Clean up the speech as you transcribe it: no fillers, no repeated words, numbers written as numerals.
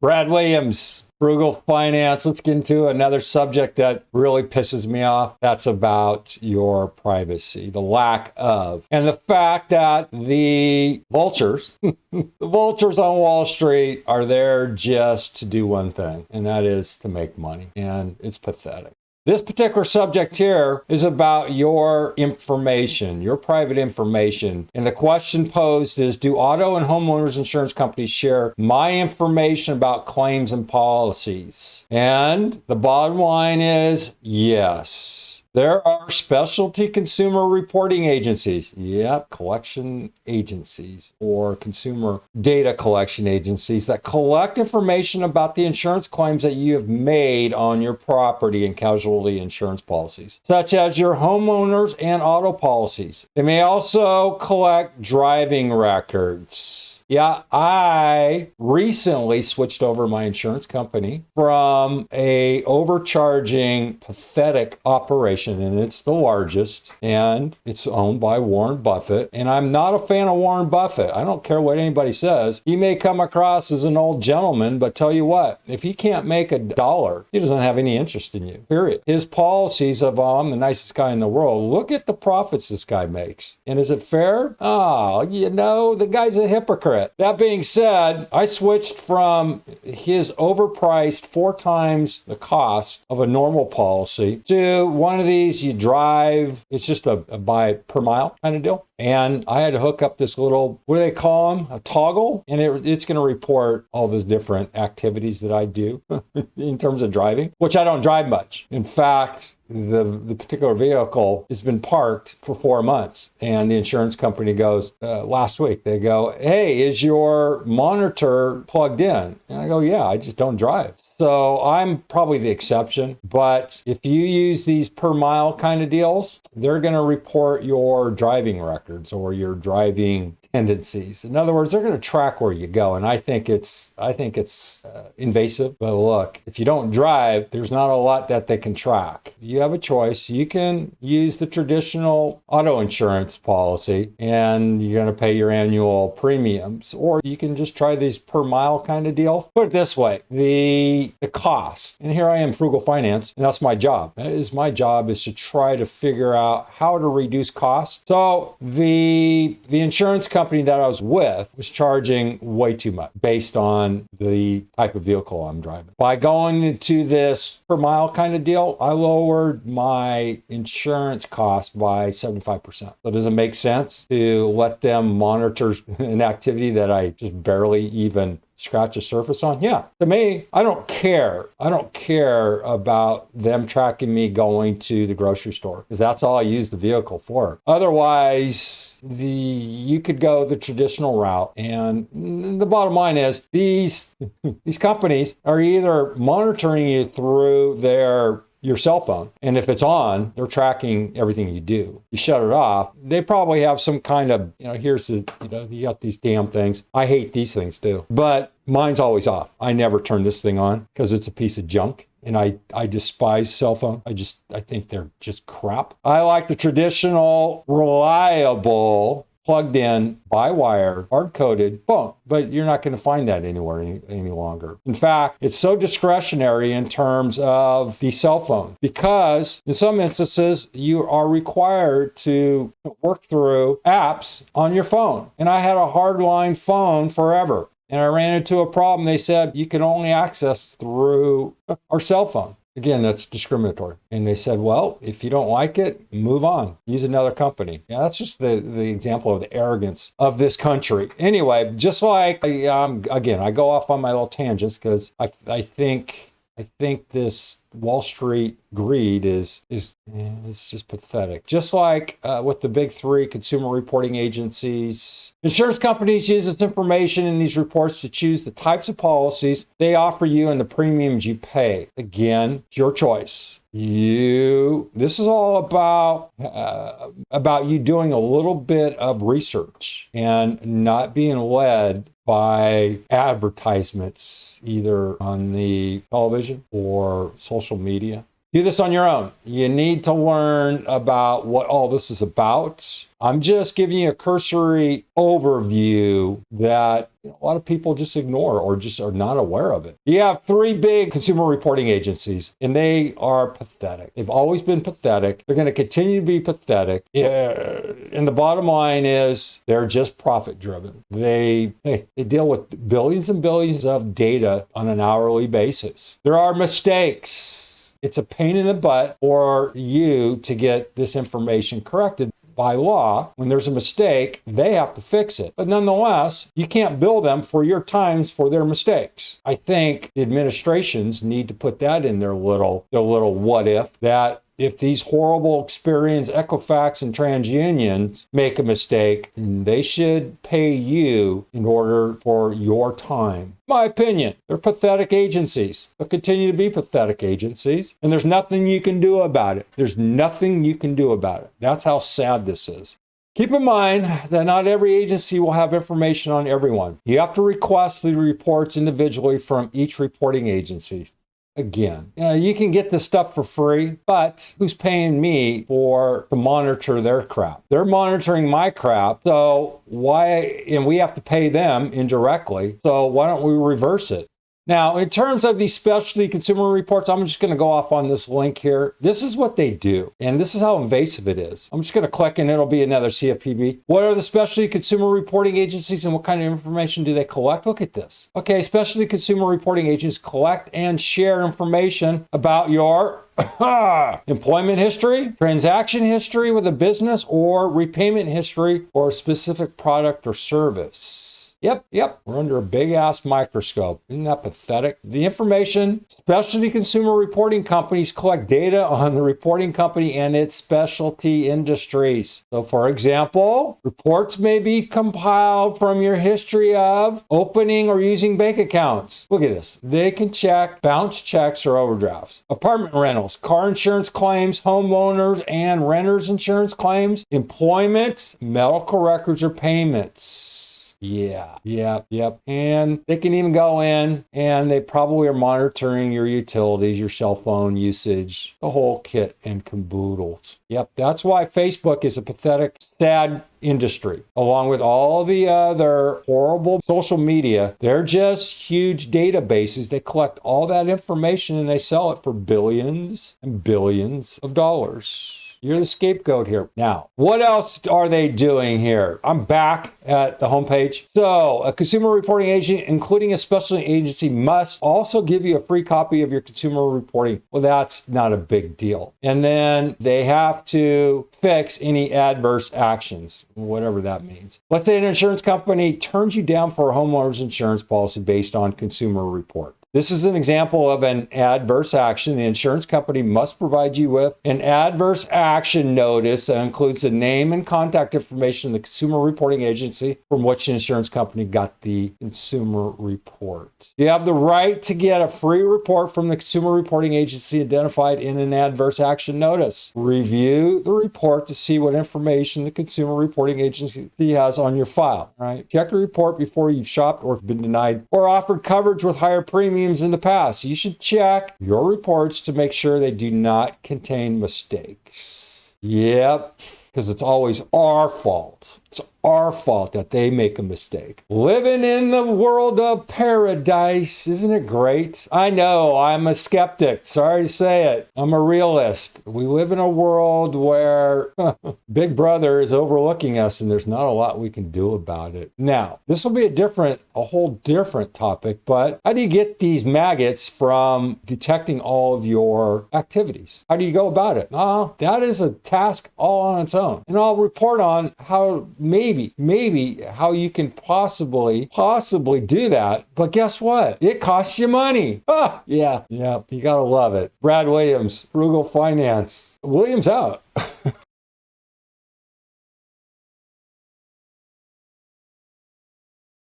Brad Williams, Frugal Finance. Let's get into another subject that really pisses me off. That's about your privacy, the lack of, and the fact that the vultures, the vultures on Wall Street are there just to do one thing, and that is to make money. And it's pathetic. This particular subject here is about your information, your private information. And the question posed is, do auto and homeowners insurance companies share my information about claims and policies? And the bottom line is yes. There are specialty consumer reporting agencies. Yep, collection agencies or consumer data collection agencies that collect information about the insurance claims that you have made on your property and casualty insurance policies, such as your homeowners and auto policies. They may also collect driving records. Yeah, I recently switched over my insurance company from a overcharging, pathetic operation, and it's the largest, and it's owned by Warren Buffett. And I'm not a fan of Warren Buffett. I don't care what anybody says. He may come across as an old gentleman, but tell you what, if he can't make a dollar, he doesn't have any interest in you, period. His policies of, I'm the nicest guy in the world. Look at the profits this guy makes. And is it fair? The guy's a hypocrite. That being said, I switched from his overpriced 4 times the cost of a normal policy to one of these you drive. It's just a buy per mile kind of deal. And I had to hook up this little, what do they call them? A toggle. And it's going to report all those different activities that I do in terms of driving, which I don't drive much. In fact, the particular vehicle has been parked for 4 months. And the insurance company goes, last week, they go, hey, is your monitor plugged in? And I go, yeah, I just don't drive. So I'm probably the exception. But if you use these per mile kind of deals, they're going to report your driving records or your driving tendencies. In other words, they're going to track where you go. And I think it's invasive. But look, if you don't drive, there's not a lot that they can track. You have a choice. You can use the traditional auto insurance policy and you're going to pay your annual premiums, or you can just try these per mile kind of deal. Put it this way, the cost, and here I am, Frugal Finance, and that's my job. That is my job, is to try to figure out how to reduce costs. So the insurance company that I was with was charging way too much based on the type of vehicle I'm driving. By going into this per mile kind of deal, I lowered my insurance cost by 75%. So does it make sense to let them monitor an activity that I just barely even scratch the surface on? Yeah. To me, I don't care. I don't care about them tracking me going to the grocery store, because that's all I use the vehicle for. Otherwise, you could go the traditional route. And the bottom line is these companies are either monitoring you through your cell phone. And if it's on, they're tracking everything you do. You shut it off, they probably have some kind of, you got these damn things. I hate these things too. But mine's always off. I never turn this thing on because it's a piece of junk. And I despise cell phone. I think they're just crap. I like the traditional, reliable, plugged in, by wire, hard-coded, boom. But you're not going to find that anywhere any longer. In fact, it's so discretionary in terms of the cell phone, because in some instances, you are required to work through apps on your phone. And I had a hardline phone forever. And I ran into a problem. They said, you can only access through our cell phone. Again, that's discriminatory. And they said, well, if you don't like it, move on. Use another company. Yeah, that's just the example of the arrogance of this country. Anyway, just like, again, I go off on my little tangents because I think this Wall Street greed is just pathetic. Just like with the big 3 consumer reporting agencies, insurance companies use this information in these reports to choose the types of policies they offer you and the premiums you pay. Again, your choice. This is all about you doing a little bit of research and not being led by advertisements either on the television or social media. Do this on your own. You need to learn about what all this is about. I'm just giving you a cursory overview that a lot of people just ignore or just are not aware of it. You have three big consumer reporting agencies, and they are pathetic. They've always been pathetic. They're going to continue to be pathetic. And the bottom line is they're just profit driven. They deal with billions and billions of data on an hourly basis. There are mistakes. It's a pain in the butt for you to get this information corrected. By law, when there's a mistake, they have to fix it. But nonetheless, you can't bill them for your times for their mistakes. I think the administrations need to put that in their little what if, that if these horrible experienced Equifax and TransUnions make a mistake, they should pay you in order for your time. My opinion, they're pathetic agencies. They'll continue to be pathetic agencies, and there's nothing you can do about it. There's nothing you can do about it. That's how sad this is. Keep in mind that not every agency will have information on everyone. You have to request the reports individually from each reporting agency. Again, you can get this stuff for free, but who's paying me to monitor their crap? They're monitoring my crap, so why? And we have to pay them indirectly, so why don't we reverse it? Now, in terms of these specialty consumer reports, I'm just going to go off on this link here. This is what they do, and this is how invasive it is. I'm just going to click, and it'll be another CFPB. What are the specialty consumer reporting agencies, and what kind of information do they collect? Look at this. Okay, specialty consumer reporting agencies collect and share information about your employment history, transaction history with a business, or repayment history for a specific product or service. Yep. We're under a big-ass microscope. Isn't that pathetic? The information, specialty consumer reporting companies collect data on the reporting company and its specialty industries. So, for example, reports may be compiled from your history of opening or using bank accounts. Look at this. They can check bounce checks or overdrafts, apartment rentals, car insurance claims, homeowners and renters insurance claims, employment, medical records, or payments. Yep. And they can even go in and they probably are monitoring your utilities, your cell phone usage, the whole kit and caboodles. Yep, that's why Facebook is a pathetic, sad industry. Along with all the other horrible social media, they're just huge databases. They collect all that information and they sell it for billions and billions of dollars. You're the scapegoat here. Now, what else are they doing here? I'm back at the homepage. So, a consumer reporting agent, including a specialty agency, must also give you a free copy of your consumer reporting. Well, that's not a big deal. And then they have to fix any adverse actions, whatever that means. Let's say an insurance company turns you down for a homeowner's insurance policy based on consumer report. This is an example of an adverse action. The insurance company must provide you with an adverse action notice that includes the name and contact information of the consumer reporting agency from which the insurance company got the consumer report. You have the right to get a free report from the consumer reporting agency identified in an adverse action notice. Review the report to see what information the consumer reporting agency has on your file. Right? Check the report before you've shopped or been denied or offered coverage with higher premiums in the past. You should check your reports to make sure they do not contain mistakes. Yep, because it's always our fault. It's our fault that they make a mistake. Living in the world of paradise, isn't it great? I know, I'm a skeptic. Sorry to say it. I'm a realist. We live in a world where Big Brother is overlooking us and there's not a lot we can do about it. Now, this will be a whole different topic, but how do you get these maggots from detecting all of your activities? How do you go about it? That is a task all on its own. And I'll report on how maybe how you can possibly do that. But guess what? It costs you money. Yeah, you gotta love it. Brad Williams, Frugal Finance. Williams out.